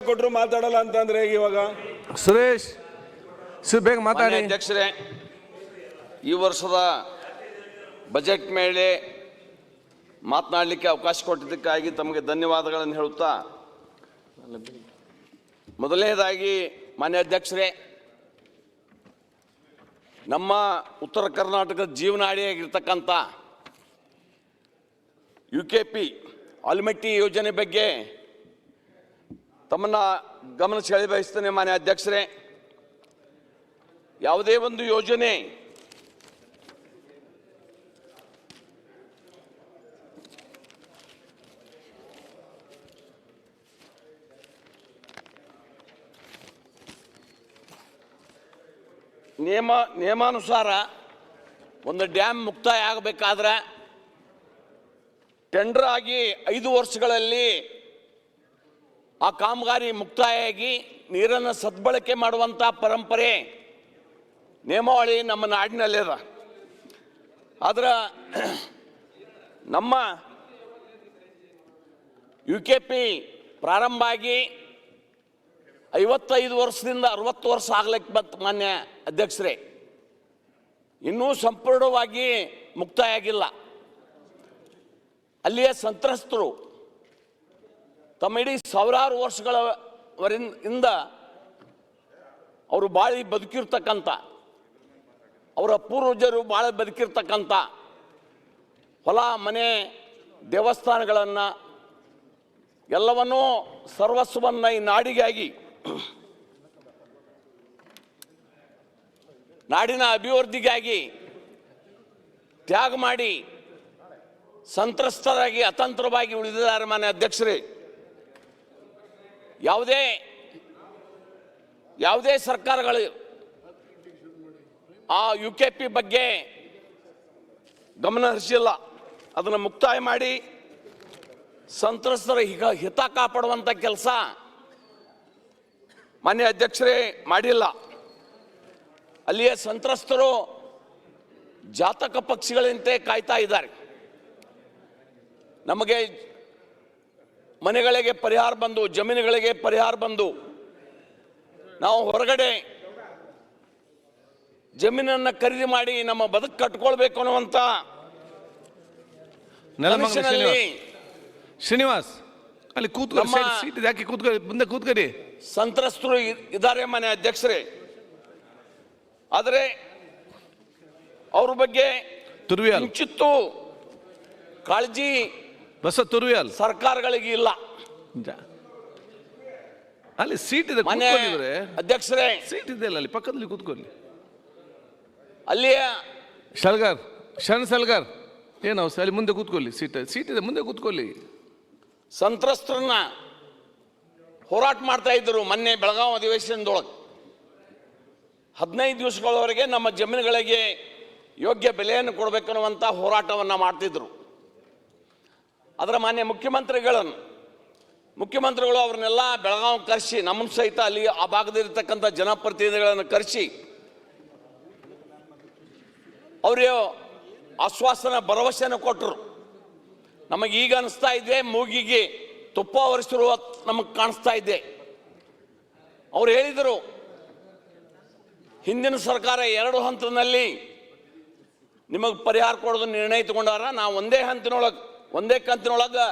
ಕೊಟ್ಟರು ಮಾತಾಡಲ್ಲ ಅಂತಂದ್ರೆ ಇವಾಗ ಸುರೇಶ್ ಬೇಗ ಮಾತಾಡಿ. ಅಧ್ಯಕ್ಷರೇ, ಈ ವರ್ಷದ ಬಜೆಟ್ ಮೇಲೆ ಮಾತನಾಡಲಿಕ್ಕೆ ಅವಕಾಶ ಕೊಟ್ಟಿದ್ದಕ್ಕಾಗಿ ತಮಗೆ ಧನ್ಯವಾದಗಳನ್ನು ಹೇಳುತ್ತಾ, ಮೊದಲನೇದಾಗಿ ಮಾನ್ಯ ಅಧ್ಯಕ್ಷರೇ, ನಮ್ಮ ಉತ್ತರ ಕರ್ನಾಟಕದ ಜೀವನಾಡಿಯಾಗಿರ್ತಕ್ಕಂಥ UKP ಆಲ್ಮಟ್ಟಿ ಯೋಜನೆ ಬಗ್ಗೆ ತಮ್ಮನ್ನ ಗಮನ ಸೆಳೆಯ ಬಯಸ್ತೇನೆ. ಮಾನ್ಯ ಅಧ್ಯಕ್ಷರೇ, ಯಾವುದೇ ಒಂದು ಯೋಜನೆ ನಿಯಮಾನುಸಾರ ಒಂದು ಡ್ಯಾಮ್ ಮುಕ್ತಾಯ ಆಗಬೇಕಾದ್ರೆ ಟೆಂಡರ್ ಆಗಿ 5 ವರ್ಷಗಳಲ್ಲಿ ಆ ಕಾಮಗಾರಿ ಮುಕ್ತಾಯಾಗಿ ನೀರನ್ನು ಸದ್ಬಳಕೆ ಮಾಡುವಂಥ ಪರಂಪರೆ ನಿಯಮಾವಳಿ ನಮ್ಮ ನಾಡಿನಲ್ಲಿದೆ. ಆದ್ರೆ ನಮ್ಮ UKP ಪ್ರಾರಂಭ ಆಗಿ 55 ವರ್ಷದಿಂದ 60 ವರ್ಷ ಆಗ್ಲಿಕ್ಕೆ ಬಂತು ಮಾನ್ಯ ಅಧ್ಯಕ್ಷರೇ, ಇನ್ನೂ ಸಂಪೂರ್ಣವಾಗಿ ಮುಕ್ತಾಯ ಆಗಿಲ್ಲ. ಅಲ್ಲಿಯ ಸಂತ್ರಸ್ತರು ತಮ್ಮ ಇಡೀ ಸಾವಿರಾರು ವರ್ಷಗಳವರಿಂದ ಅವರು ಬಾಳಿ ಬದುಕಿರ್ತಕ್ಕಂಥ, ಅವರ ಪೂರ್ವಜರು ಬಾಳ ಬದುಕಿರ್ತಕ್ಕಂಥ ಹೊಲ ಮನೆ ದೇವಸ್ಥಾನಗಳನ್ನು ಎಲ್ಲವನ್ನೂ ಸರ್ವಸ್ವವನ್ನು ಈ ನಾಡಿಗಾಗಿ, ನಾಡಿನ ಅಭಿವೃದ್ಧಿಗಾಗಿ ತ್ಯಾಗ ಮಾಡಿ ಸಂತ್ರಸ್ತರಾಗಿ ಅತಂತ್ರವಾಗಿ ಉಳಿದಿದ್ದಾರೆ. ಮಾನ್ಯ ಅಧ್ಯಕ್ಷರೇ, ಯಾವುದೇ ಸರ್ಕಾರಗಳು ಆ UKP ಬಗ್ಗೆ ಗಮನ ಹರಿಸಿಲ್ಲ. ಅದನ್ನು ಮುಕ್ತಾಯ ಮಾಡಿ ಸಂತ್ರಸ್ತರ ಹಿತ ಕಾಪಾಡುವಂಥ ಕೆಲಸ ಮಾನ್ಯ ಅಧ್ಯಕ್ಷರೇ ಮಾಡಿಲ್ಲ. ಅಲ್ಲಿಯ ಸಂತ್ರಸ್ತರು ಜಾತಕ ಪಕ್ಷಿಗಳಂತೆ ಕಾಯ್ತಾ ಇದ್ದಾರೆ. ನಮಗೆ ಮನೆಗಳಿಗೆ ಪರಿಹಾರ ಬಂದು, ಜಮೀನುಗಳಿಗೆ ಪರಿಹಾರ ಬಂದು, ನಾವು ಹೊರಗಡೆ ಜಮೀನನ್ನು ಖರೀದಿ ಮಾಡಿ ನಮ್ಮ ಬದುಕು ಕಟ್ಕೊಳ್ಬೇಕು ಅನ್ನುವಂಥ ಶ್ರೀನಿವಾಸ್ ಅಲ್ಲಿ ಕೂತ್ಕೊಳ್ಳಿ, ಸೀಟ್ ಯಾಕೆ ಕೂತ್ಕೊಳ್ಳಿ, ಮುಂದೆ ಕೂತ್ಕೊಳ್ಳಿ. ಸಂತ್ರಸ್ತರು ಇದ್ದಾರೆ ಮಾನ್ಯ ಅಧ್ಯಕ್ಷರೇ. ಆದರೆ ಅವ್ರ ಬಗ್ಗೆ ಕಿಂಚಿತ್ತು ಕಾಳಜಿ ಸರ್ಕಾರಗಳಿಗೆ ಇಲ್ಲ. ಅಲ್ಲಿ ಸೀಟ್ ಇದೆ ಅಧ್ಯಕ್ಷರೇ, ಸೀಟ್ ಇದೆ ಅಲ್ಲಿ ಪಕ್ಕದಲ್ಲಿ ಕೂತ್ಕೊಳ್ಳಿ. ಅಲ್ಲಿಯ ಶರಣ್ ಸಲ್ಗಾರ್ ಏನು ಅಲ್ಲಿ ಮುಂದೆ ಕೂತ್ಕೊಳ್ಳಿ, ಸೀಟ್ ಇದೆ ಮುಂದೆ ಕೂತ್ಕೊಳ್ಳಿ. ಸಂತ್ರಸ್ತರನ್ನ ಹೋರಾಟ ಮಾಡ್ತಾ ಇದ್ದರು. ಮೊನ್ನೆ ಬೆಳಗಾವಿ ಅಧಿವೇಶನದೊಳಗೆ 15 ದಿವಸಗಳವರೆಗೆ ನಮ್ಮ ಜಮೀನುಗಳಿಗೆ ಯೋಗ್ಯ ಬೆಲೆಯನ್ನು ಕೊಡಬೇಕನ್ನುವಂಥ ಹೋರಾಟವನ್ನು ಮಾಡ್ತಿದ್ರು. ಅದರ ಮಾನ್ಯ ಮುಖ್ಯಮಂತ್ರಿಗಳು ಅವ್ರನ್ನೆಲ್ಲ ಬೆಳಗಾವಿ ಕರೆಸಿ, ನಮ್ಮನ್ನು ಸಹಿತ ಅಲ್ಲಿ ಆ ಭಾಗದಲ್ಲಿರ್ತಕ್ಕಂಥ ಜನಪ್ರತಿನಿಧಿಗಳನ್ನು ಕರೆಸಿ ಅವರೇ ಆಶ್ವಾಸನ ಭರವಸೆಯನ್ನು ಕೊಟ್ಟರು. ನಮಗೀಗ ಅನಿಸ್ತಾ ಇದೆ ಮೂಗಿಗೆ ತುಪ್ಪ ಒರೆಸಿರುವ ನಮಗೆ ಕಾಣಿಸ್ತಾ ಇದೆ. ಅವ್ರು ಹೇಳಿದರು, ಹಿಂದಿನ ಸರ್ಕಾರ 2 ಹಂತದಲ್ಲಿ ನಿಮಗೆ ಪರಿಹಾರ ಕೊಡೋದು ನಿರ್ಣಯ ತಗೊಂಡಾರ, ನಾವು ಒಂದೇ ಕಂತಿನೊಳಗೆ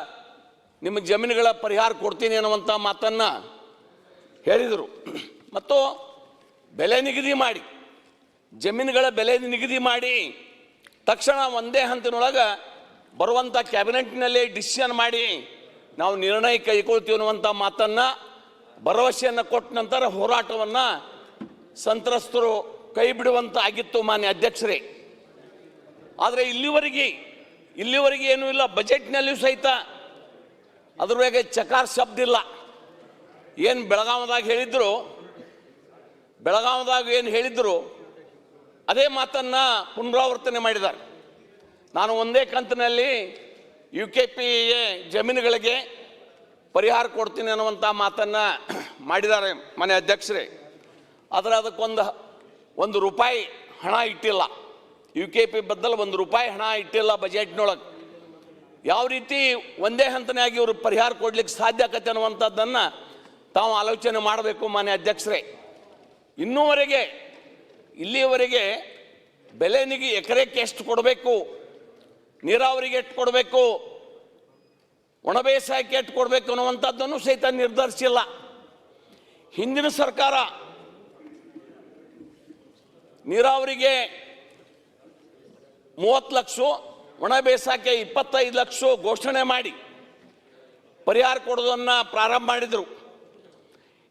ನಿಮ್ಮ ಜಮೀನುಗಳ ಪರಿಹಾರ ಕೊಡ್ತೀನಿ ಅನ್ನುವಂಥ ಮಾತನ್ನು ಹೇಳಿದರು. ಮತ್ತು ಬೆಲೆ ನಿಗದಿ ಮಾಡಿ, ಜಮೀನುಗಳ ಬೆಲೆ ನಿಗದಿ ಮಾಡಿ ತಕ್ಷಣ ಒಂದೇ ಹಂತದೊಳಗೆ ಬರುವಂಥ ಕ್ಯಾಬಿನೆಟ್ನಲ್ಲಿ ಡಿಸಿಷನ್ ಮಾಡಿ ನಾವು ನಿರ್ಣಯ ಕೈಗೊಳ್ತೀವಿ ಅನ್ನುವಂಥ ಮಾತನ್ನು ಭರವಸೆಯನ್ನು ಕೊಟ್ಟ ನಂತರ ಹೋರಾಟವನ್ನು ಸಂತ್ರಸ್ತರು ಕೈ ಬಿಡುವಂತ ಆಗಿತ್ತು ಮಾನ್ಯ ಅಧ್ಯಕ್ಷರೇ. ಆದರೆ ಇಲ್ಲಿವರೆಗೆ ಏನೂ ಇಲ್ಲ. ಬಜೆಟ್ನಲ್ಲಿಯೂ ಸಹಿತ ಅದ್ರ ಬಗ್ಗೆ ಚಕಾರ ಶಬ್ದ ಇಲ್ಲ. ಏನು ಬೆಳಗಾವದಾಗ ಏನು ಹೇಳಿದ್ರು ಅದೇ ಮಾತನ್ನು ಪುನರಾವರ್ತನೆ ಮಾಡಿದ್ದಾರೆ. ನಾನು ಒಂದೇ ಕಂತಿನಲ್ಲಿ UKP ಜಮೀನುಗಳಿಗೆ ಪರಿಹಾರ ಕೊಡ್ತೀನಿ ಅನ್ನುವಂಥ ಮಾತನ್ನು ಮಾಡಿದ್ದಾರೆ ಮಾನ್ಯ ಅಧ್ಯಕ್ಷರೇ. ಆದರೆ ಅದಕ್ಕೊಂದು ರೂಪಾಯಿ ಹಣ ಇಟ್ಟಿಲ್ಲ. UKP ಬದಲು 1 ರೂಪಾಯಿ ಹಣ ಇಟ್ಟಿಲ್ಲ ಬಜೆಟ್ನೊಳಗೆ. ಯಾವ ರೀತಿ ಒಂದೇ ಹಂತನಾಗಿ ಇವರು ಪರಿಹಾರ ಕೊಡ್ಲಿಕ್ಕೆ ಸಾಧ್ಯ ಆಗತ್ತೆ ಅನ್ನುವಂಥದ್ದನ್ನು ತಾವು ಆಲೋಚನೆ ಮಾಡಬೇಕು ಮಾನ್ಯ ಅಧ್ಯಕ್ಷರೇ. ಇಲ್ಲಿಯವರೆಗೆ ಬೆಲೆ ನಿಗದಿ ಎಕರೆಗೆ ಎಷ್ಟು ಕೊಡಬೇಕು, ನೀರಾವರಿಗೆ ಎಷ್ಟು ಕೊಡಬೇಕು, ಒಣ ಬೇಸಾಯಕ್ಕೆ ಎಷ್ಟು ಕೊಡಬೇಕು ಅನ್ನುವಂಥದ್ದನ್ನು ಸಹಿತ ನಿರ್ಧರಿಸಿಲ್ಲ. ಹಿಂದಿನ ಸರ್ಕಾರ ನೀರಾವರಿಗೆ 30 ಲಕ್ಷ, ಒಣ ಬೇಸಾಯಕ್ಕೆ 25 ಲಕ್ಷ ಘೋಷಣೆ ಮಾಡಿ ಪರಿಹಾರ ಕೊಡೋದನ್ನು ಪ್ರಾರಂಭ ಮಾಡಿದರು.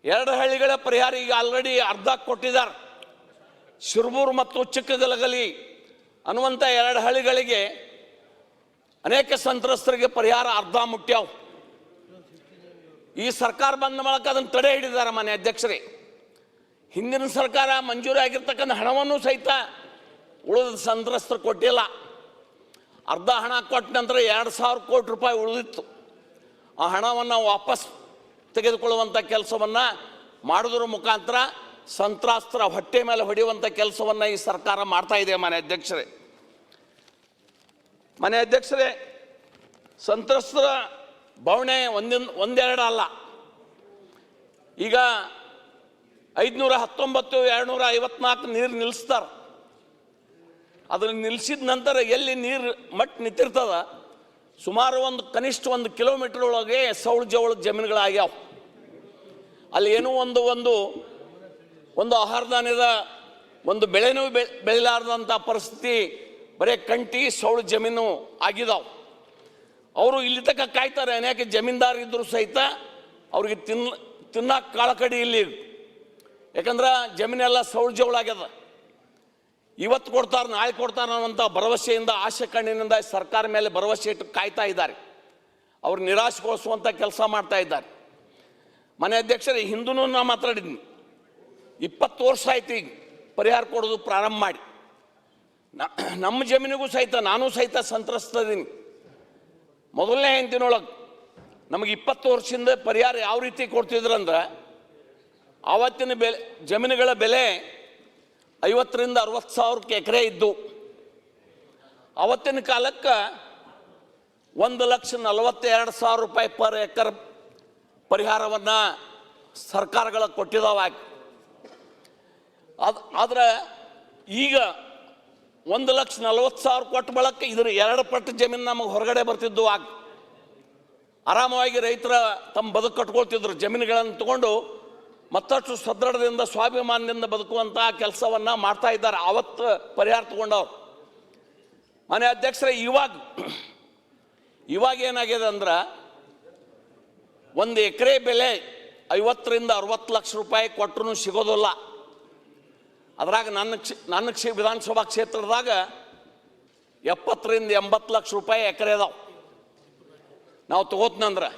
2 ಹಳ್ಳಿಗಳ ಪರಿಹಾರ ಈಗ ಆಲ್ರೆಡಿ ಅರ್ಧ ಕೊಟ್ಟಿದ್ದಾರೆ. ಶಿರಬೂರು ಮತ್ತು ಚಿಕ್ಕಗಲಗಲಿ ಅನ್ನುವಂಥ 2 ಹಳ್ಳಿಗಳಿಗೆ ಅನೇಕ ಸಂತ್ರಸ್ತರಿಗೆ ಪರಿಹಾರ ಅರ್ಧ ಮುಟ್ಟ್ಯಾವ. ಈ ಸರ್ಕಾರ ಬಂದ ಮೂಲಕ ಅದನ್ನು ತಡೆ ಹಿಡಿದಾರೆ ಮಾನ್ಯ ಅಧ್ಯಕ್ಷರೇ. ಹಿಂದಿನ ಸರ್ಕಾರ ಮಂಜೂರಿ ಆಗಿರ್ತಕ್ಕಂಥ ಹಣವನ್ನು ಸಹಿತ ಉಳಿದ ಸಂತ್ರಸ್ತರು ಕೊಟ್ಟಿಲ್ಲ. ಅರ್ಧ ಹಣ ಕೊಟ್ಟ ನಂತರ 2,000 ಕೋಟಿ ರೂಪಾಯಿ ಉಳಿದಿತ್ತು. ಆ ಹಣವನ್ನು ವಾಪಸ್ ತೆಗೆದುಕೊಳ್ಳುವಂಥ ಕೆಲಸವನ್ನು ಮಾಡೋದ್ರ ಮುಖಾಂತರ ಸಂತ್ರಸ್ತರ ಹೊಟ್ಟೆ ಮೇಲೆ ಹೊಡೆಯುವಂಥ ಕೆಲಸವನ್ನು ಈ ಸರ್ಕಾರ ಮಾಡ್ತಾ ಇದೆ ಮಾನ್ಯ ಅಧ್ಯಕ್ಷರೇ. ಸಂತ್ರಸ್ತರ ಬವಣೆ ಒಂದೆರಡು ಅಲ್ಲ. ಈಗ 519, 254 ನೀರು ನಿಲ್ಲಿಸ್ತಾರೆ. ಅದನ್ನು ನಿಲ್ಲಿಸಿದ ನಂತರ ಎಲ್ಲಿ ನೀರು ಮಟ್ಟ ನಿಂತಿರ್ತದ ಸುಮಾರು ಕನಿಷ್ಠ 1 ಕಿಲೋಮೀಟರ್ ಒಳಗೆ ಸೌಳು ಜವಳು ಜಮೀನುಗಳಾಗ್ಯಾವ. ಅಲ್ಲಿ ಏನೋ ಒಂದು ಆಹಾರ ಧಾನ್ಯದ ಒಂದು ಬೆಳೆನೂ ಬೆಳೆಲಾರ್ದಂಥ ಪರಿಸ್ಥಿತಿ, ಬರೀ ಕಂಟಿ ಸೌಳು ಜಮೀನು ಆಗಿದಾವೆ. ಅವರು ಇಲ್ಲಿ ತನಕ ಕಾಯ್ತಾರೆ. ಅನೇಕ ಜಮೀನ್ದಾರ ಇದ್ದರೂ ಸಹಿತ ಅವ್ರಿಗೆ ತಿನ್ನಕ್ಕೆ ಕಾಳಕಡಿ ಇಲ್ಲಿ. ಯಾಕಂದ್ರೆ ಜಮೀನೆಲ್ಲ ಸೌಳು ಜವಳಾಗ್ಯದ. ಇವತ್ತು ಕೊಡ್ತಾರೆ, ನಾಳೆ ಕೊಡ್ತಾರೆ ಅನ್ನುವಂಥ ಭರವಸೆಯಿಂದ, ಆಶೆ ಕಣ್ಣಿನಿಂದ ಸರ್ಕಾರ ಮೇಲೆ ಭರವಸೆ ಇಟ್ಟು ಕಾಯ್ತಾ ಇದ್ದಾರೆ. ಅವ್ರು ನಿರಾಶೆಗೊಳಿಸುವಂಥ ಕೆಲಸ ಮಾಡ್ತಾ ಇದ್ದಾರೆ. ಮನೆ ಅಧ್ಯಕ್ಷರೇ, ಹಿಂದೂ ನಾ ಮಾತಾಡಿದ್ದೀನಿ. 20 ವರ್ಷ ಆಯ್ತು ಈಗ ಪರಿಹಾರ ಕೊಡೋದು ಪ್ರಾರಂಭ ಮಾಡಿ. ನಮ್ಮ ಜಮೀನಿಗೂ ಸಹಿತ ನಾನು ಸಹಿತ ಸಂತ್ರಸ್ತದೀನಿ. ಮೊದಲನೇ ಹೆಂತಿನೊಳಗೆ ನಮಗೆ 20 ವರ್ಷದಿಂದ ಪರಿಹಾರ ಯಾವ ರೀತಿ ಕೊಡ್ತಿದ್ರಂದ್ರೆ, ಆವತ್ತಿನ ಜಮೀನುಗಳ ಬೆಲೆ 50,000 ರಿಂದ 60,000 ಎಕರೆ ಇದ್ದು, ಆವತ್ತಿನ ಕಾಲಕ್ಕೆ 1,42,000 ರೂಪಾಯಿ ಪರ್ ಎಕರ್ ಪರಿಹಾರವನ್ನು ಸರ್ಕಾರಗಳ ಕೊಟ್ಟಿದ್ದಾವೆ. ಆದ್ರೆ ಈಗ 1,40,000 ಕೊಟ್ಟ ಬಳಕ ಇದ್ರ 2 ಪಟ್ಟು ಜಮೀನು ನಮಗೆ ಹೊರಗಡೆ ಬರ್ತಿದ್ದು. ಆರಾಮವಾಗಿ ರೈತರ ತಮ್ಮ ಬದುಕು ಕಟ್ಕೊಳ್ತಿದ್ರು. ಜಮೀನುಗಳನ್ನು ತಗೊಂಡು ಮತ್ತಷ್ಟು ಸದೃಢದಿಂದ ಸ್ವಾಭಿಮಾನದಿಂದ ಬದುಕುವಂಥ ಕೆಲಸವನ್ನು ಮಾಡ್ತಾ ಇದ್ದಾರೆ. ಆವತ್ತು ಪರಿಹಾರ ತಗೊಂಡವ್ರು. ಮನೆ ಅಧ್ಯಕ್ಷರೇ, ಇವಾಗ ಏನಾಗಿದೆ ಅಂದ್ರೆ, 1 ಎಕರೆ ಬೆಲೆ 50 ರಿಂದ 60 ಲಕ್ಷ ರೂಪಾಯಿ ಕೊಟ್ಟರು ಸಿಗೋದಿಲ್ಲ. ಅದ್ರಾಗ ನನ್ನ ವಿಧಾನಸಭಾ ಕ್ಷೇತ್ರದಾಗ 70 ರಿಂದ 80 ಲಕ್ಷ ರೂಪಾಯಿ ಎಕರೆ ಅದಾವೆ. ನಾವು ತಗೋತ್ನಂದ್ರೆ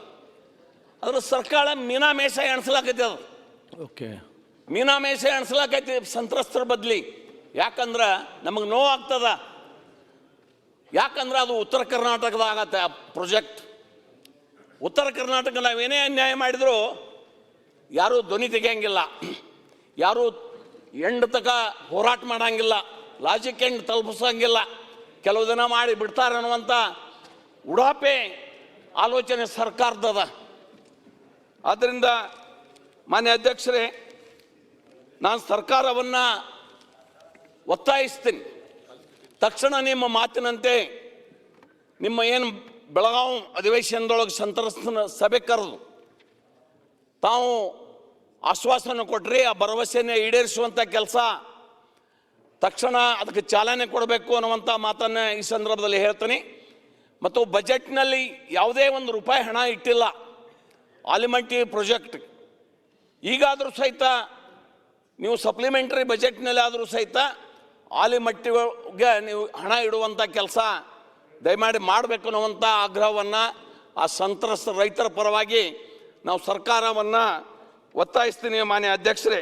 ಅದ್ರ ಸರ್ಕಾರ ಮೀನಾಮೇಷ ಎಣಿಸ್ಲಾಕೈತಿ. ಅದು ಮೀನಾಮೇಷ ಎಣಿಸ್ಲಾಕೈತಿ ಸಂತ್ರಸ್ತರ ಬದಲಿ. ಯಾಕಂದ್ರೆ ನಮಗೆ ನೋವು ಆಗ್ತದ. ಯಾಕಂದ್ರೆ ಅದು ಉತ್ತರ ಕರ್ನಾಟಕದಾಗ ಆಗತ್ತೆ ಆ ಪ್ರಾಜೆಕ್ಟ್. ಉತ್ತರ ಕರ್ನಾಟಕ ನಾವೇನೇ ಅನ್ಯಾಯ ಮಾಡಿದ್ರು ಯಾರೂ ಧ್ವನಿ ತೆಗೆಯಂಗಿಲ್ಲ, ಯಾರೂ ಎಂಡ್ ತಕ ಹೋರಾಟ ಮಾಡಂಗಿಲ್ಲ, ಲಾಜಿಕ್ ಎಂಡ್ ತಲುಪಿಸಂಗಿಲ್ಲ, ಕೆಲವು ದಿನ ಮಾಡಿ ಬಿಡ್ತಾರೆ ಅನ್ನುವಂಥ ಉಡಾಪೆ ಆಲೋಚನೆ ಸರ್ಕಾರದದ. ಆದ್ದರಿಂದ ಮಾನ್ಯ ಅಧ್ಯಕ್ಷರೇ, ನಾನು ಸರ್ಕಾರವನ್ನು ಒತ್ತಾಯಿಸ್ತೀನಿ, ತಕ್ಷಣ ನಿಮ್ಮ ಮಾತಿನಂತೆ ನಿಮ್ಮ ಏನು ಬೆಳಗಾವಿ ಅಧಿವೇಶನದೊಳಗೆ ಸಂತ್ರಸ್ತನ ಸಭೆ ಕರೆದು ತಾವು ಆಶ್ವಾಸನೆ ಕೊಟ್ಟರೆ ಆ ಭರವಸೆಯನ್ನು ಈಡೇರಿಸುವಂಥ ಕೆಲಸ ತಕ್ಷಣ ಅದಕ್ಕೆ ಚಾಲನೆ ಕೊಡಬೇಕು ಅನ್ನುವಂಥ ಮಾತನ್ನು ಈ ಸಂದರ್ಭದಲ್ಲಿ ಹೇಳ್ತೀನಿ. ಮತ್ತು ಬಜೆಟ್ನಲ್ಲಿ ಯಾವುದೇ ರೂಪಾಯಿ ಹಣ ಇಟ್ಟಿಲ್ಲ ಆಲಿಮಟ್ಟಿ ಪ್ರಾಜೆಕ್ಟ್. ಈಗಾದರೂ ಸಹಿತ ನೀವು ಸಪ್ಲಿಮೆಂಟರಿ ಬಜೆಟ್ನಲ್ಲಿ ಆದರೂ ಸಹಿತ ಆಲಿಮಟ್ಟಿಗೆ ನೀವು ಹಣ ಇಡುವಂಥ ಕೆಲಸ ದಯಮಾಡಿ ಮಾಡಬೇಕು ಅನ್ನುವಂಥ ಆಗ್ರಹವನ್ನು ಆ ಸಂತ್ರಸ್ತ ರೈತರ ಪರವಾಗಿ ನಾವು ಸರ್ಕಾರವನ್ನು ಒತ್ತಾಯಿಸ್ತೀನಿ ಮಾನ್ಯ ಅಧ್ಯಕ್ಷರೇ.